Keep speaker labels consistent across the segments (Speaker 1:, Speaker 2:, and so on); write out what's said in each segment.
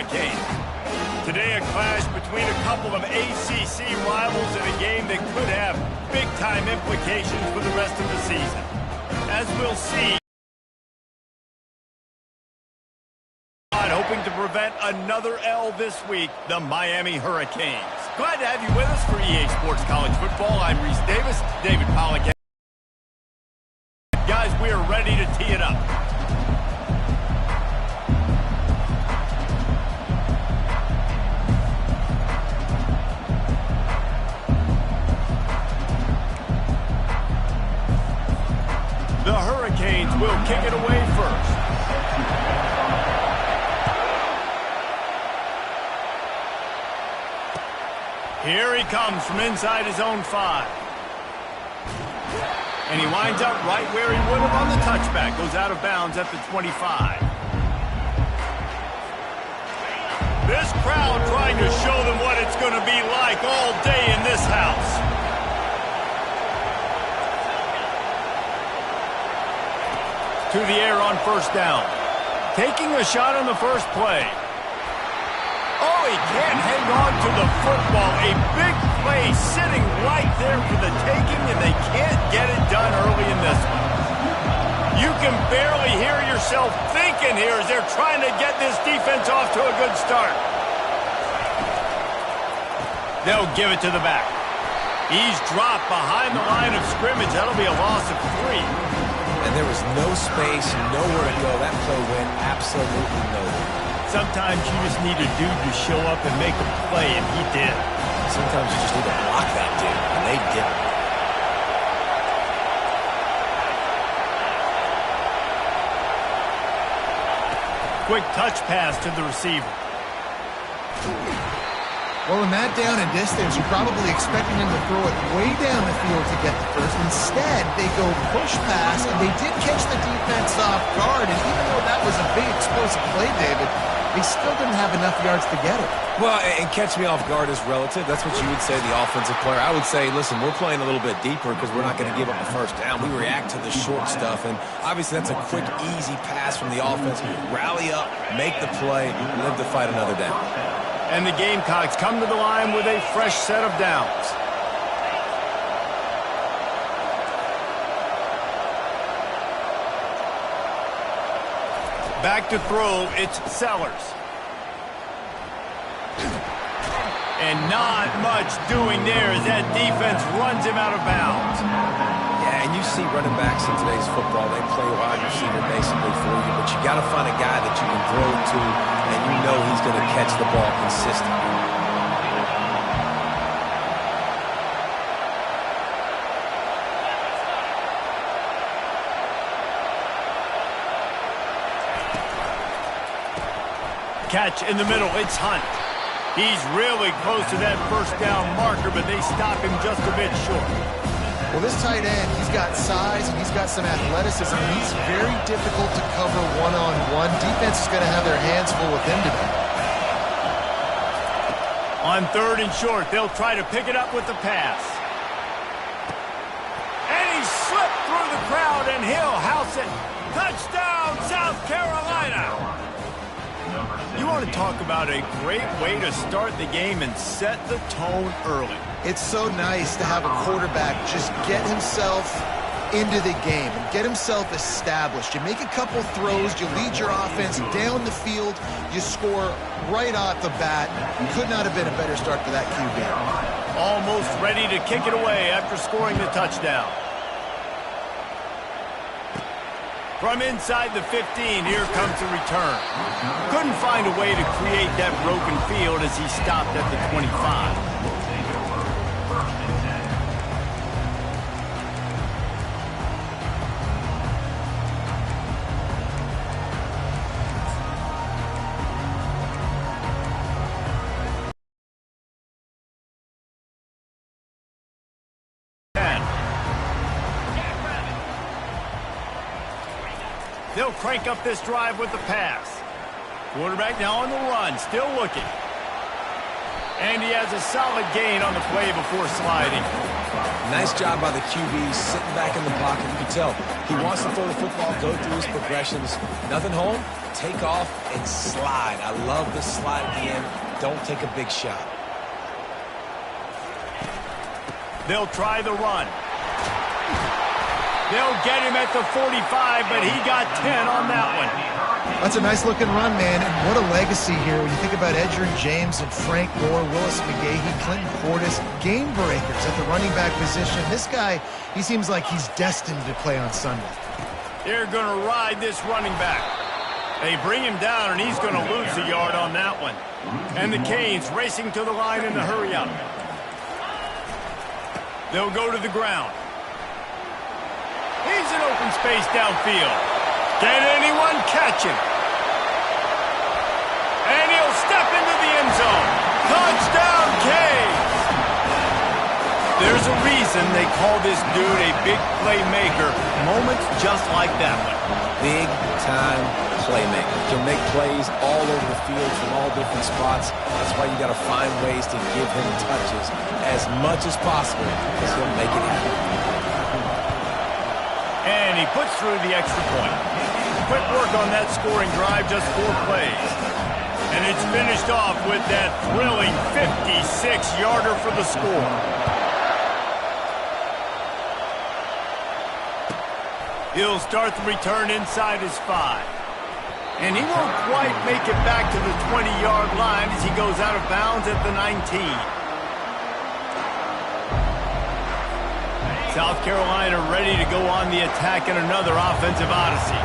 Speaker 1: Hurricanes. Today, a clash between a couple of ACC rivals in a game that could have big-time implications for the rest of the season. As we'll see, hoping to prevent another L this week, the Miami Hurricanes. Glad to have you with us for EA Sports College Football. I'm Reese Davis, David Pollack. Guys, we are ready to tee it up. The Hurricanes will kick it away first. Here he comes from inside his own 5. And he winds up right where he would have on the touchback. Goes out of bounds at the 25. This crowd trying to show them what it's going to be like all day in this house. To the air on first down. Taking a shot on the first play. Oh, he can't hang on to the football. A big play sitting right there for the taking, and they can't get it done early in this one. You can barely hear yourself thinking here as they're trying to get this defense off to a good start. They'll give it to the back. He's dropped behind the line of scrimmage. That'll be a loss of 3.
Speaker 2: And there was no space, nowhere to go. That play went absolutely nowhere.
Speaker 1: Sometimes you just need a dude to show up and make a play, and he did.
Speaker 2: Sometimes you just need to block that dude, and they didn't.
Speaker 1: Quick touch pass to the receiver.
Speaker 3: Well, in that down and distance, you're probably expecting him to throw it way down the field to get the first. Instead, they go push pass, and they did catch the defense off guard. And even though that was a big explosive play, David, they still didn't have enough yards to get it.
Speaker 2: Well, and catch me off guard is relative. That's what you would say, the offensive player. I would say, listen, we're playing a little bit deeper because we're not going to give up the first down. We react to the short stuff, and obviously that's a quick, easy pass from the offense. Rally up, make the play, live to fight another down.
Speaker 1: And the Gamecocks come to the line with a fresh set of downs. Back to throw, it's Sellers. And not much doing there as that defense runs him out of bounds.
Speaker 2: Yeah, and you see running backs in today's football, they play wide receiver basically for you, but you got to find a guy that you can throw it to, and you know he's going to catch the ball consistently.
Speaker 1: Catch in the middle, it's Hunt. He's really close to that first down marker, but they stop him just a bit short.
Speaker 3: Well, this tight end, he's got size and he's got some athleticism. He's very difficult to cover one-on-one. Defense is going to have their hands full with him today.
Speaker 1: On 3rd and short, they'll try to pick it up with the pass. And he slipped through the crowd, and he'll house it. Touchdown, South Carolina! You want to talk about a great way to start the game and set the tone early.
Speaker 3: It's so nice to have a quarterback just get himself into the game and get himself established. You make a couple throws, you lead your offense down the field, you score right off the bat. Could not have been a better start for that QB.
Speaker 1: Almost ready to kick it away after scoring the touchdown. From inside the 15, here comes the return. Couldn't find a way to create that broken field as he stopped at the 25. They'll crank up this drive with the pass. Quarterback now on the run, still looking. And he has a solid gain on the play before sliding.
Speaker 2: Nice job by the QB, sitting back in the pocket. You can tell he wants to throw the football, go through his progressions. Nothing home, take off, and slide. I love the slide at the end. Don't take a big shot.
Speaker 1: They'll try the run. They'll get him at the 45, but he got 10 on that one.
Speaker 3: That's a nice-looking run, man, and what a legacy here. When you think about Edgerrin James and Frank Gore, Willis McGahee, Clinton Portis, game breakers at the running back position. This guy, he seems like he's destined to play on Sunday.
Speaker 1: They're going to ride this running back. They bring him down, and he's going to lose a yard on that one. And the Canes racing to the line in the hurry-up. They'll go to the ground. He's in open space downfield. Can anyone catch him? And he'll step into the end zone. Touchdown, Canes! There's a reason they call this dude a big playmaker. Moments just like that one.
Speaker 2: Big-time playmaker. Can make plays all over the field from all different spots. That's why you got to find ways to give him touches as much as possible because he'll make it happen.
Speaker 1: And he puts through the extra point. Quick work on that scoring drive, just 4 plays. And it's finished off with that thrilling 56-yarder for the score. He'll start the return inside his 5. And he won't quite make it back to the 20-yard line as he goes out of bounds at the 19. South Carolina ready to go on the attack in another offensive odyssey.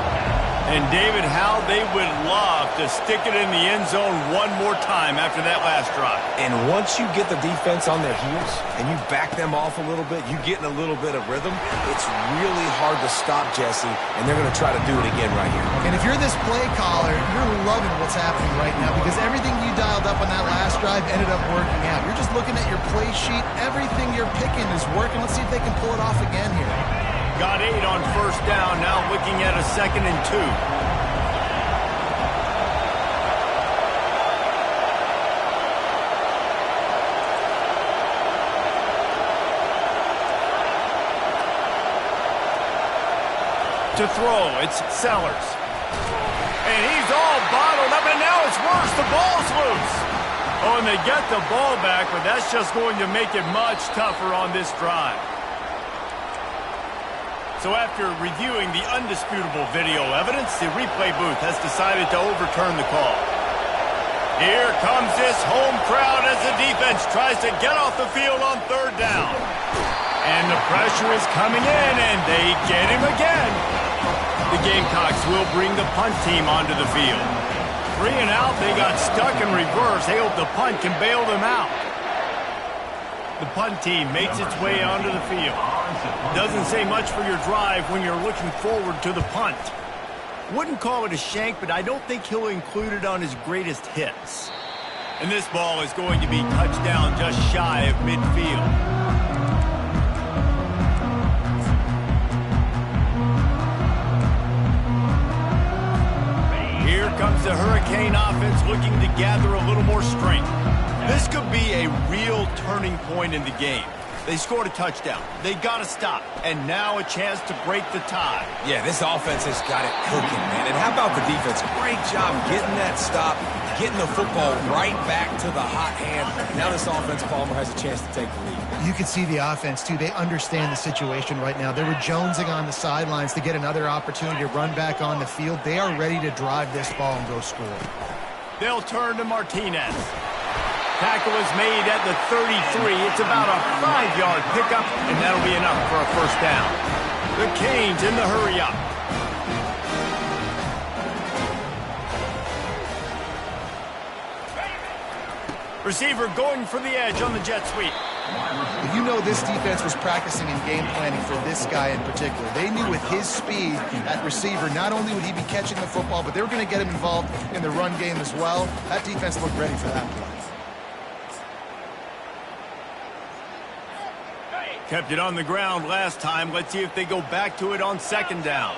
Speaker 1: And David, how they would love to stick it in the end zone one more time after that last drive.
Speaker 2: And once you get the defense on their heels and you back them off a little bit, you get in a little bit of rhythm, it's really hard to stop Jesse, and they're going to try to do it again right here.
Speaker 3: And if you're this play caller, you're loving what's happening right now because everything you dialed up on that last drive ended up working out. You're just looking at your play sheet. Everything you're picking is working. Let's see if they can pull it off again here.
Speaker 1: Got 8 on first down, now looking at a 2nd and 2. To throw, it's Sellers. And he's all bottled up, and now it's worse. The ball's loose. Oh, and they get the ball back, but that's just going to make it much tougher on this drive. So after reviewing the undisputable video evidence, the replay booth has decided to overturn the call. Here comes this home crowd as the defense tries to get off the field on 3rd down. And the pressure is coming in, and they get him again. The Gamecocks will bring the punt team onto the field. 3 and out, they got stuck in reverse. They hope the punt can bail them out. The punt team makes its way onto the field. Doesn't say much for your drive when you're looking forward to the punt. Wouldn't call it a shank, but I don't think he'll include it on his greatest hits. And this ball is going to be touchdown just shy of midfield. Here comes the Hurricane offense looking to gather a little more strength. This could be a real turning point in the game. They scored a touchdown. They got to stop. And now a chance to break the tie.
Speaker 2: Yeah, this offense has got it cooking, man. And how about the defense? Great job getting that stop, getting the football right back to the hot hand. Now this offense, Palmer, has a chance to take the lead.
Speaker 3: You can see the offense, too. They understand the situation right now. They were jonesing on the sidelines to get another opportunity to run back on the field. They are ready to drive this ball and go score.
Speaker 1: They'll turn to Martinez. Tackle is made at the 33. It's about a 5-yard pickup, and that'll be enough for a first down. The Canes in the hurry-up. Receiver going for the edge on the jet sweep.
Speaker 3: You know this defense was practicing and game planning for this guy in particular. They knew with his speed at receiver, not only would he be catching the football, but they were going to get him involved in the run game as well. That defense looked ready for that play.
Speaker 1: Kept it on the ground last time. Let's see if they go back to it on 2nd down.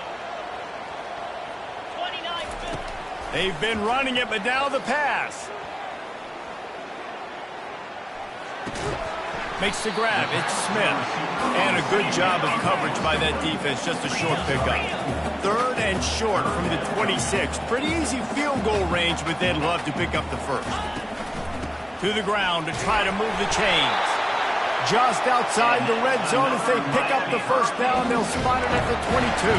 Speaker 1: They've been running it, but now the pass. Makes the grab. It's Smith. And a good job of coverage by that defense. Just a short pickup. 3rd and short from the 26. Pretty easy field goal range, but they'd love to pick up the first. To the ground to try to move the chains. Just outside the red zone as they pick up the first down. They'll spot it at the 22.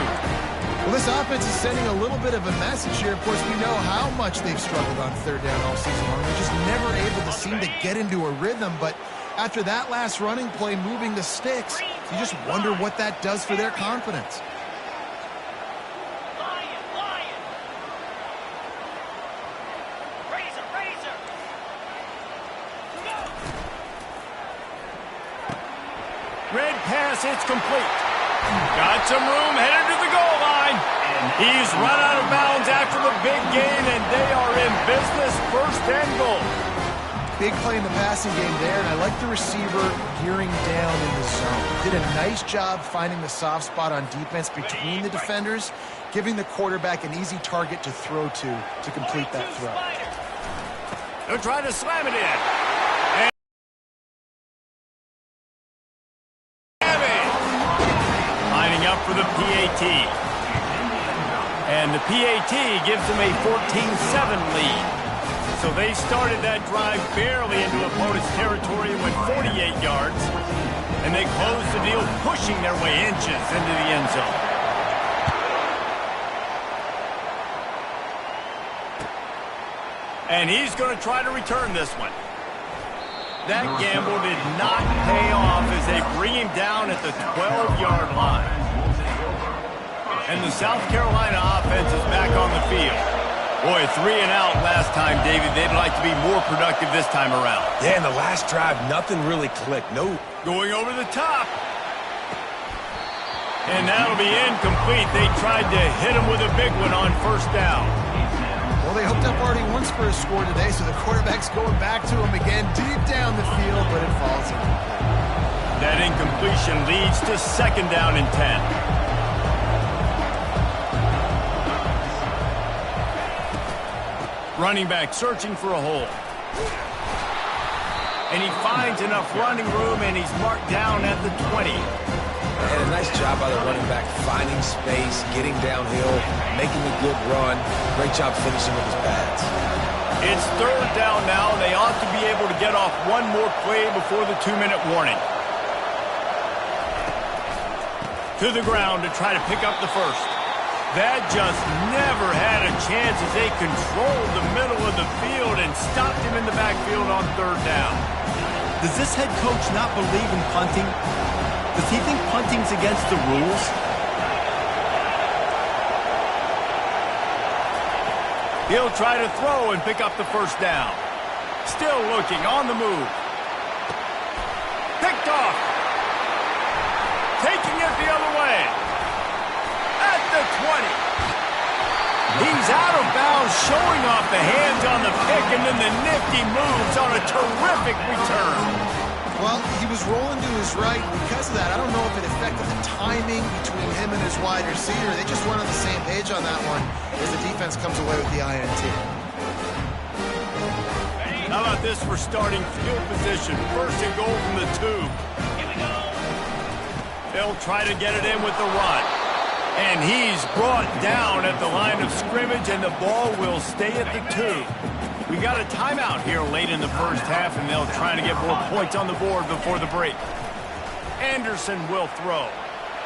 Speaker 3: Well, this offense is sending a little bit of a message here. Of course, we know how much they've struggled on 3rd down all season long. They're just never able to seem to get into a rhythm. But after that last running play, moving the sticks, you just wonder what that does for their confidence.
Speaker 1: Red pass, it's complete. Got some room, headed to the goal line. He's run out of bounds after the big gain, and they are in business. 1st and goal.
Speaker 3: Big play in the passing game there, and I like the receiver gearing down in the zone. Did a nice job finding the soft spot on defense between the defenders, giving the quarterback an easy target to throw to complete that throw.
Speaker 1: They'll try to slam it in. Lining up for the PAT. And the PAT gives them a 14-7 lead. So they started that drive barely into opponent's territory and went 48 yards. And they closed the deal, pushing their way inches into the end zone. And he's going to try to return this one. That gamble did not pay off as they bring him down at the 12-yard line. And the South Carolina offense is back on the field. Boy, 3 and out last time, David. They'd like to be more productive this time around.
Speaker 2: Yeah, in the last drive, nothing really clicked. No.
Speaker 1: Going over the top. And that'll be incomplete. They tried to hit him with a big one on 1st down.
Speaker 3: Well, they hooked up already once for a score today, so the quarterback's going back to him again deep down the field, but it falls incomplete.
Speaker 1: That incompletion leads to 2nd down and 10. Running back searching for a hole. And he finds enough running room, and he's marked down at the 20.
Speaker 2: And a nice job by the running back, finding space, getting downhill, making a good run. Great job finishing with his pads.
Speaker 1: It's 3rd down now. They ought to be able to get off one more play before the 2-minute warning. To the ground to try to pick up the first. That just never had a chance as they controlled the middle of the field and stopped him in the backfield on 3rd down.
Speaker 4: Does this head coach not believe in punting? Does he think punting's against the rules?
Speaker 1: He'll try to throw and pick up the 1st down. Still looking on the move. Picked off. Taking it the other way. At the 20. He's out of bounds, showing off the hands on the pick, and then the nifty moves on a terrific return.
Speaker 3: Well, he was rolling to his right. Because of that, I don't know if it affected the timing between him and his wide receiver. They just weren't on the same page on that one as the defense comes away with the INT.
Speaker 1: How about this for starting field position? 1st and goal from the 2. Here we go. They'll try to get it in with the run. And he's brought down at the line of scrimmage, and the ball will stay at the 2. We got a timeout here late in the 1st half, and they'll try to get more points on the board before the break. Anderson will throw.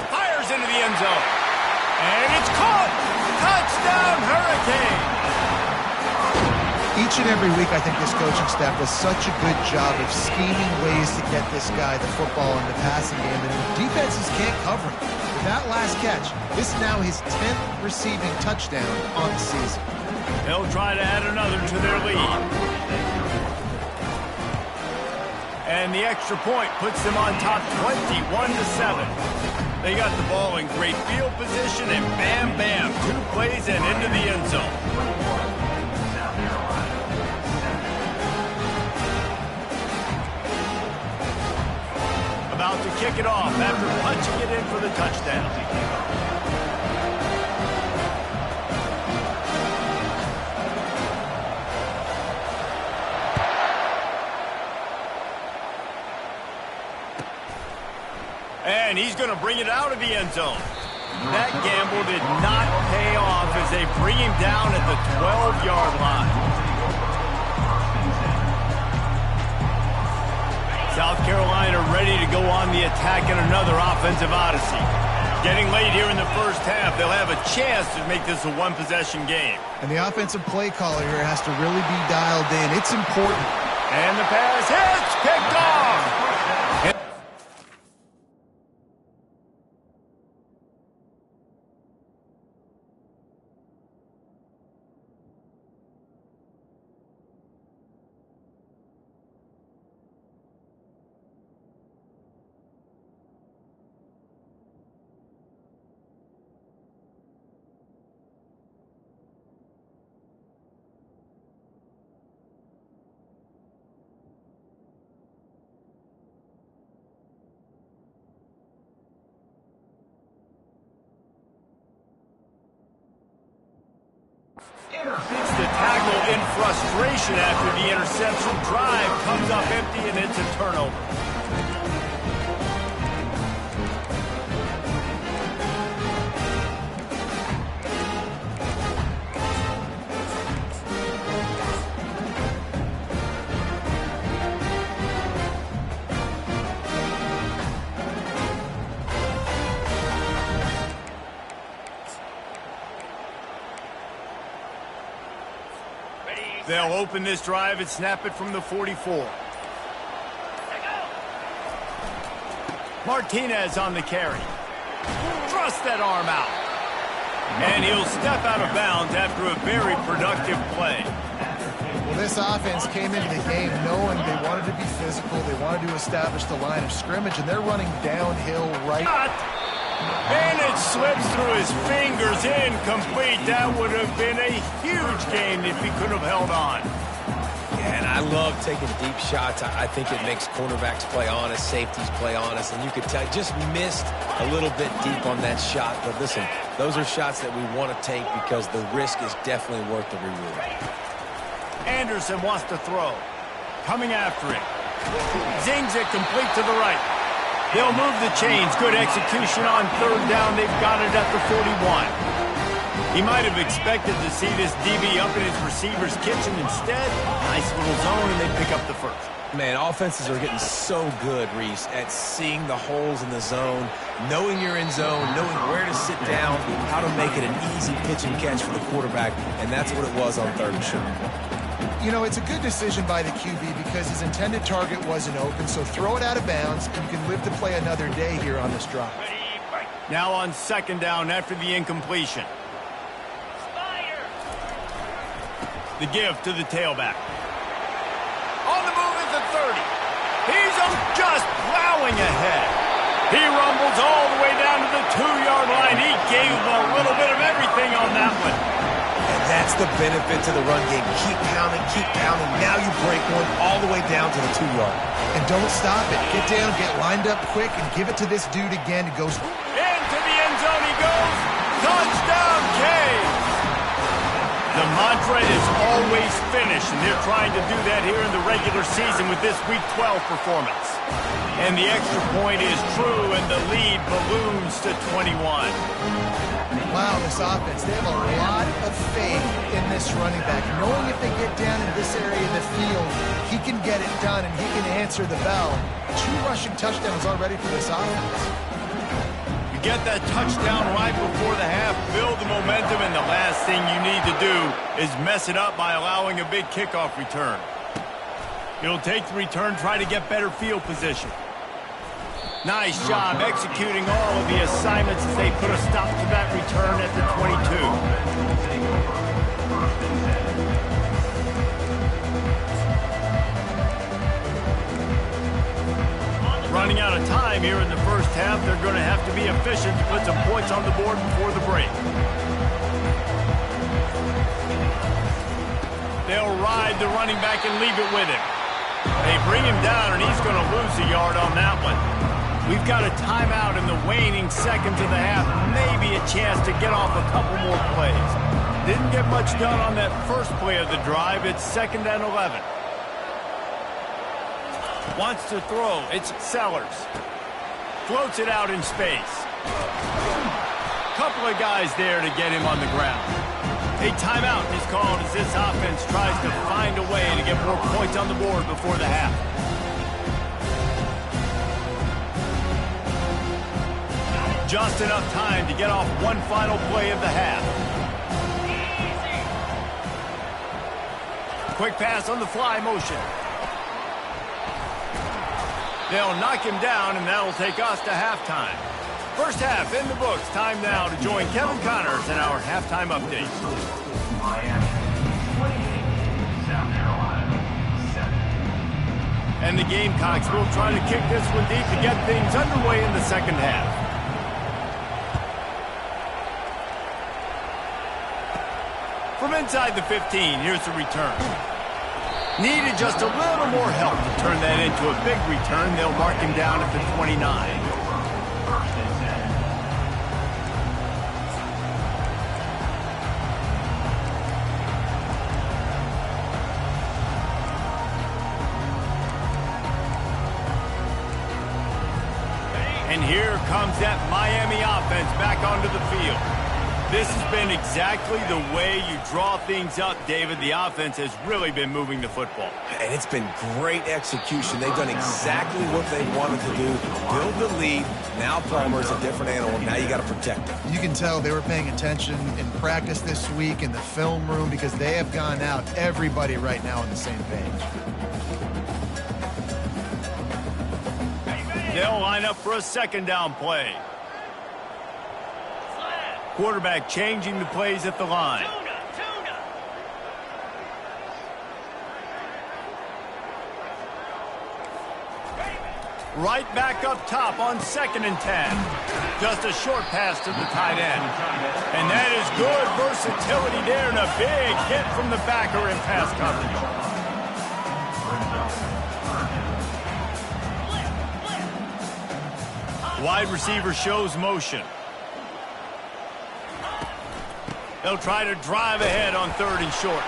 Speaker 1: Fires into the end zone. And it's caught! Touchdown, Hurricane!
Speaker 3: Each and every week, I think this coaching staff does such a good job of scheming ways to get this guy the football in the passing game, and defenses can't cover him. With that last catch, this is now his 10th receiving touchdown on the season.
Speaker 1: They'll try to add another to their lead. And the extra point puts them on top 21-7. They got the ball in great field position, and bam, bam, 2 plays and into the end zone. About to kick it off after punching it in for the touchdown. And he's going to bring it out of the end zone. That gamble did not pay off as they bring him down at the 12-yard line. South Carolina ready to go on the attack in another offensive odyssey. Getting late here in the first half, they'll have a chance to make this a one-possession game.
Speaker 3: And the offensive play caller here has to really be dialed in. It's important.
Speaker 1: And the pass hits, picked off. It's the tackle in frustration after the interception. Drive comes up empty, and it's a turnover. They'll open this drive and snap it from the 44. Martinez on the carry. Thrust that arm out. And he'll step out of bounds after a very productive play.
Speaker 3: Well, this offense came into the game knowing they wanted to be physical. They wanted to establish the line of scrimmage, and they're running downhill right.
Speaker 1: And it slips through his fingers, incomplete. That would have been a huge gain if he could have held on.
Speaker 2: Yeah, and I love taking deep shots. I think it makes cornerbacks play honest, safeties play honest, and you could tell just missed a little bit deep on that shot. But listen, those are shots that we want to take because the risk is definitely worth the reward.
Speaker 1: Anderson wants to throw. Coming after it. Zings it complete to the right. They'll move the chains. Good execution on third down. They've got it at the 41. He might have expected to see this DB up in his receiver's kitchen. Instead, nice little zone, and they pick up the first.
Speaker 2: Man, offenses are getting so good, Reese, at seeing the holes in the zone, knowing you're in zone, knowing where to sit down, how to make it an easy pitch and catch for the quarterback, and that's what it was on third and short.
Speaker 3: You know, it's a good decision by the QB because his intended target wasn't open, so throw it out of bounds, and you can live to play another day here on this drive.
Speaker 1: Now on second down after the incompletion. The give to the tailback. On the move is the 30. He's just plowing ahead. He rumbles all the way down to the 2-yard line. He gave a little bit of everything on that one.
Speaker 2: And that's the benefit to the run game. Keep pounding, keep pounding. Now you break one all the way down to the 2-yard.
Speaker 3: And don't stop it. Get down, get lined up quick, and give it to this dude again. It goes
Speaker 1: into the end zone he goes. Touchdown, Caves. The mantra is always finish, and they're trying to do that here in the regular season with this Week 12 performance. And the extra point is true, and the lead balloons to 21.
Speaker 3: Wow, this offense, they have a lot of faith in this running back. Knowing if they get down in this area of the field, he can get it done and he can answer the bell. 2 rushing touchdowns already for this offense.
Speaker 1: You get that touchdown right before the half, build the momentum, and the last thing you need to do is mess it up by allowing a big kickoff return. You'll take the return, try to get better field position. Nice job executing all of the assignments as they put a stop to that return at the 22. Running out of time here in the first half, they're going to have to be efficient to put some points on the board before the break. They'll ride the running back and leave it with him. They bring him down, and he's going to lose a yard on that one. We've got a timeout in the waning seconds of the half. Maybe a chance to get off a couple more plays. Didn't get much done on that first play of the drive. It's 2nd and 11. Wants to throw. It's Sellers. Floats it out in space. Couple of guys there to get him on the ground. A timeout is called as this offense tries to find a way to get more points on the board before the half. Just enough time to get off one final play of the half. Quick pass on the fly motion. They'll knock him down, and that'll take us to halftime. First half in the books. Time now to join Kevin Connors in our halftime update.
Speaker 5: Miami 28, South Carolina 7.
Speaker 1: And the Gamecocks will try to kick this one deep to get things underway in the second half. From inside the 15, here's the return. Needed just a little more help to turn that into a big return. They'll mark him down at the 29. And here comes that Miami offense back onto the field. This has been exactly the way you draw things up, David. The offense has really been moving the football.
Speaker 2: And it's been great execution. They've done exactly what they wanted to do. Build the lead. Now Palmer's a different animal. Now you got to protect him.
Speaker 3: You can tell they were paying attention in practice this week in the film room because they have gone out, everybody right now on the same page.
Speaker 1: They'll line up for a second down play. Quarterback changing the plays at the line. Right back up top on 2nd and 10. Just a short pass to the tight end. And that is good versatility there and a big hit from the backer in pass coverage. Wide receiver shows motion. They'll try to drive ahead on 3rd and short.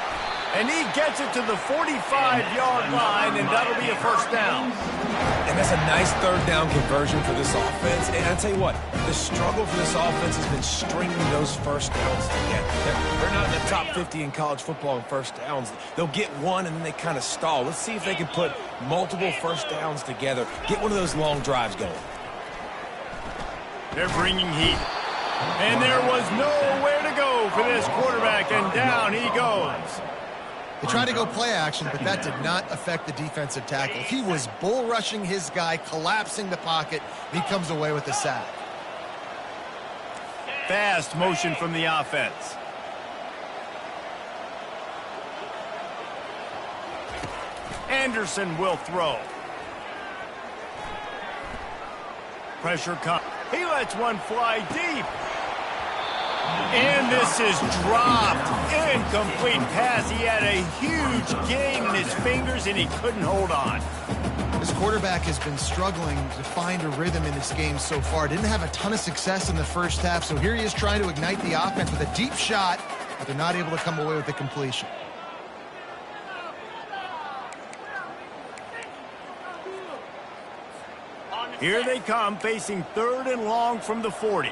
Speaker 1: And he gets it to the 45-yard line, and that'll be a first down.
Speaker 2: And that's a nice 3rd down conversion for this offense. And I'll tell you what, the struggle for this offense has been stringing those first downs together. They're not in the top 50 in college football in first downs. They'll get one, and then they kind of stall. Let's see if they can put multiple first downs together, get one of those long drives going.
Speaker 1: They're bringing heat. And there was nowhere to go for this quarterback, and down he goes.
Speaker 3: They tried to go play action, but that did not affect the defensive tackle. He was bull rushing his guy, collapsing the pocket, and he comes away with the sack.
Speaker 1: Fast motion from the offense. Anderson will throw. Pressure comes. He lets one fly deep. And this is dropped. Incomplete pass. He had a huge gain in his fingers, and he couldn't hold on.
Speaker 3: This quarterback has been struggling to find a rhythm in this game so far. Didn't have a ton of success in the first half, so here he is trying to ignite the offense with a deep shot, but they're not able to come away with the completion.
Speaker 1: Here they come, facing 3rd and long from the 40.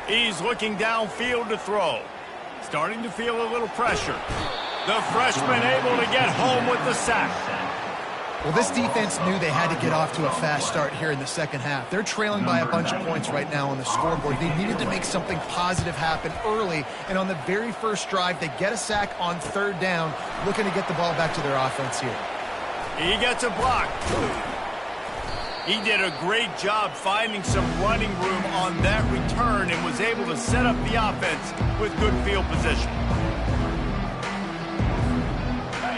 Speaker 1: He's looking downfield to throw. Starting to feel a little pressure. The freshman able to get home with the sack.
Speaker 3: Well, this defense knew they had to get off to a fast start here in the second half. They're trailing by a bunch of points right now on the scoreboard. They needed to make something positive happen early, and on the very first drive, they get a sack on 3rd down, looking to get the ball back to their offense here.
Speaker 1: He gets a block. He did a great job finding some running room on that return and was able to set up the offense with good field position.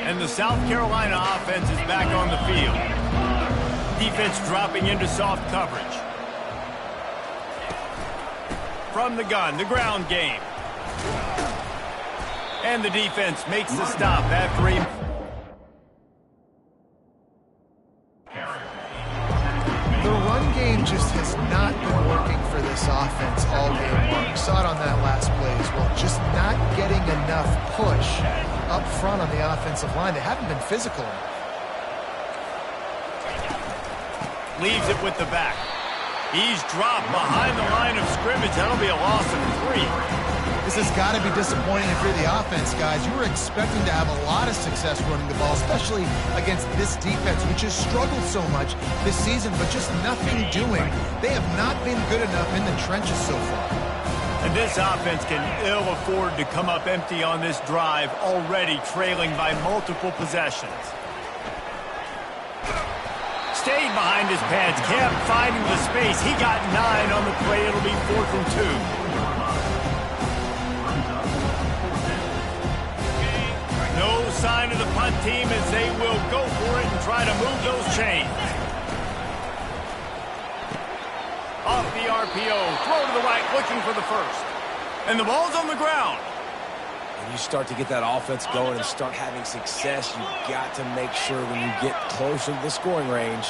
Speaker 1: And the South Carolina offense is back on the field. Defense dropping into soft coverage. From the gun, the ground game. And the defense makes the stop after he...
Speaker 3: The run game just has not been working for this offense all game long. We saw it on that last play as well. Just not not getting enough push up front on the offensive line. They haven't been physical.
Speaker 1: Leaves it with the back. He's dropped behind the line of scrimmage. That'll be a loss of 3.
Speaker 3: This has got to be disappointing if you're the offense, guys. You were expecting to have a lot of success running the ball, especially against this defense, which has struggled so much this season, but just nothing doing. They have not been good enough in the trenches so far.
Speaker 1: And this offense can ill afford to come up empty on this drive, already trailing by multiple possessions. Stayed behind his pads, kept finding the space. He got 9 on the play. It'll be 4th and 2. No sign of the punt team as they will go for it and try to move those chains. Off the RPO, throw to the right, looking for the first. And the ball's on the ground.
Speaker 2: When you start to get that offense going and start having success, you've got to make sure when you get closer to the scoring range,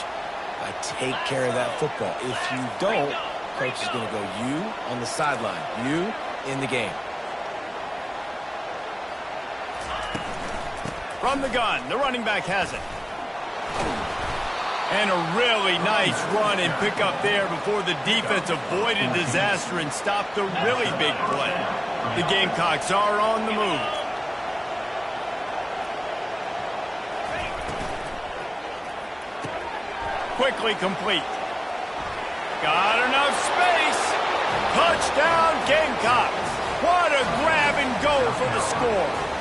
Speaker 2: take care of that football. If you don't, coach is going to go you on the sideline, you in the game.
Speaker 1: From the gun, the running back has it. And a really nice run and pick up there before the defense avoided disaster and stopped the really big play. The Gamecocks are on the move. Quickly complete. Got enough space. Touchdown Gamecocks. What a grab and go for the score.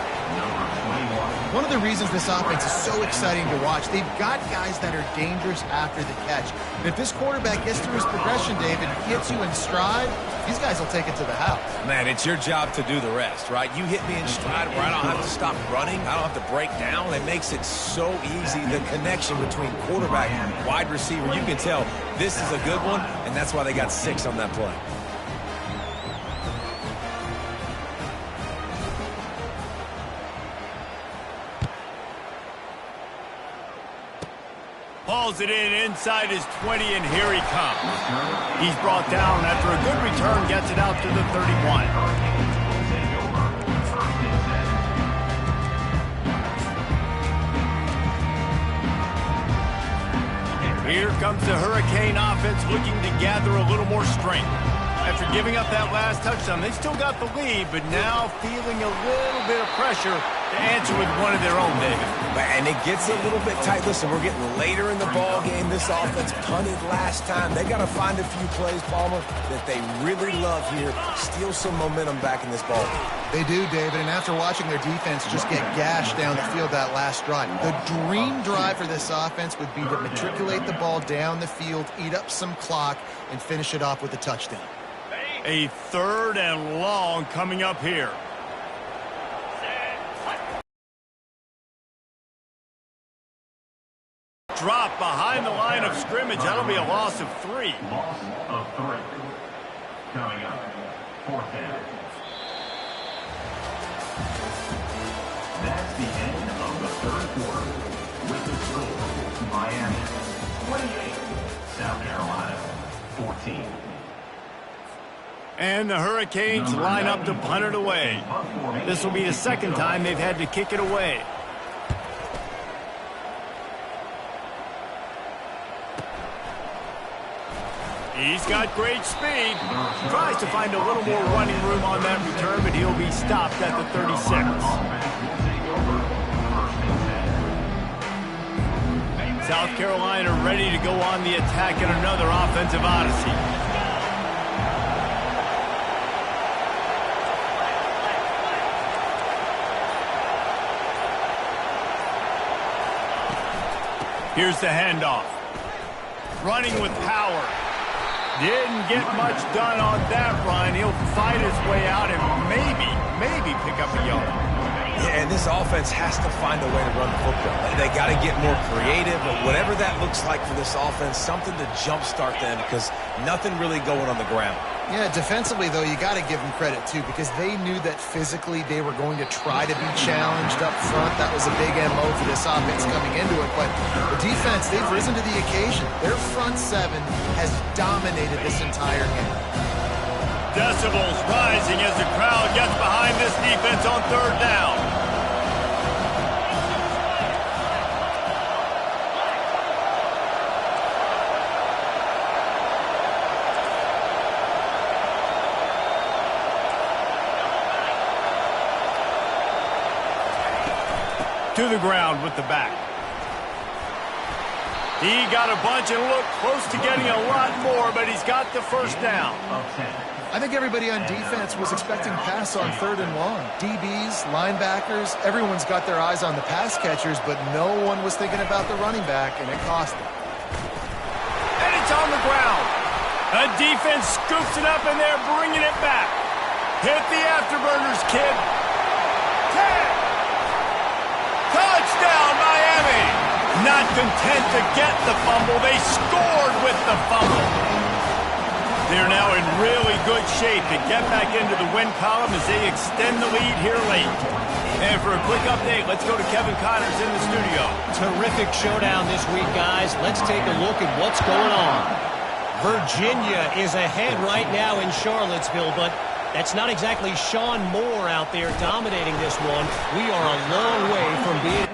Speaker 3: One of the reasons this offense is so exciting to watch, they've got guys that are dangerous after the catch. And if this quarterback gets through his progression, David, hits you in stride, these guys will take it to the house.
Speaker 2: Man, it's your job to do the rest, right? You hit me in stride where I don't have to stop running. I don't have to break down. It makes it so easy, the connection between quarterback and wide receiver. You can tell this is a good one, and that's why they got 6 on that play.
Speaker 1: Hauls it in inside his 20, and here he comes. He's brought down after a good return, gets it out to the 31. Here comes the Hurricane offense looking to gather a little more strength. After giving up that last touchdown, they still got the lead, but now feeling a little bit of pressure to answer with one of their own, David.
Speaker 2: And it gets a little bit tight. Listen, we're getting later in the ball game. This offense punted last time. They got to find a few plays, Palmer, that they really love here. Steal some momentum back in this ball game.
Speaker 3: They do, David, and after watching their defense just get gashed down the field that last drive, the dream drive for this offense would be to matriculate the ball down the field, eat up some clock, and finish it off with a touchdown.
Speaker 1: A 3rd and long coming up here. Drop behind the line of scrimmage. That'll be a loss of 3.
Speaker 5: Loss of 3. Coming up, 4th down. That's the end of the 3rd quarter. With the score, Miami 28, South Carolina 14.
Speaker 1: And the Hurricanes line up to punt it away. This will be the 2nd time they've had to kick it away. He's got great speed. Tries to find a little more running room on that return, but he'll be stopped at the 36. South Carolina ready to go on the attack in another offensive odyssey. Here's the handoff. Running with power. Didn't get much done on that run. He'll fight his way out and maybe pick up a yard.
Speaker 2: Yeah, and this offense has to find a way to run the football. They got to get more creative, but whatever that looks like for this offense, something to jumpstart them because nothing really going on the ground.
Speaker 3: Yeah, defensively, though, you got to give them credit, too, because they knew that physically they were going to try to be challenged up front. That was a big MO for this offense coming into it. But the defense, they've risen to the occasion. Their front 7 has dominated this entire game.
Speaker 1: Decibels rising as the crowd gets behind this defense on third down. To the ground with the back. He got a bunch and looked close to getting a lot more, but he's got the first down.
Speaker 3: I think everybody on defense was expecting pass on 3rd and long. DBs, linebackers, everyone's got their eyes on the pass catchers, but no one was thinking about the running back, and it cost them.
Speaker 1: And it's on the ground. The defense scoops it up, and they're bringing it back. Hit the afterburners, kid. 10. Touchdown, Miami! Not content to get the fumble, they scored with the fumble. They're now in really good shape to get back into the win column as they extend the lead here late. And for a quick update, let's go to Kevin Connors in the studio.
Speaker 6: Terrific showdown this week, guys. Let's take a look at what's going on. Virginia is ahead right now in Charlottesville, but that's not exactly Sean Moore out there dominating this one. We are a long way from being...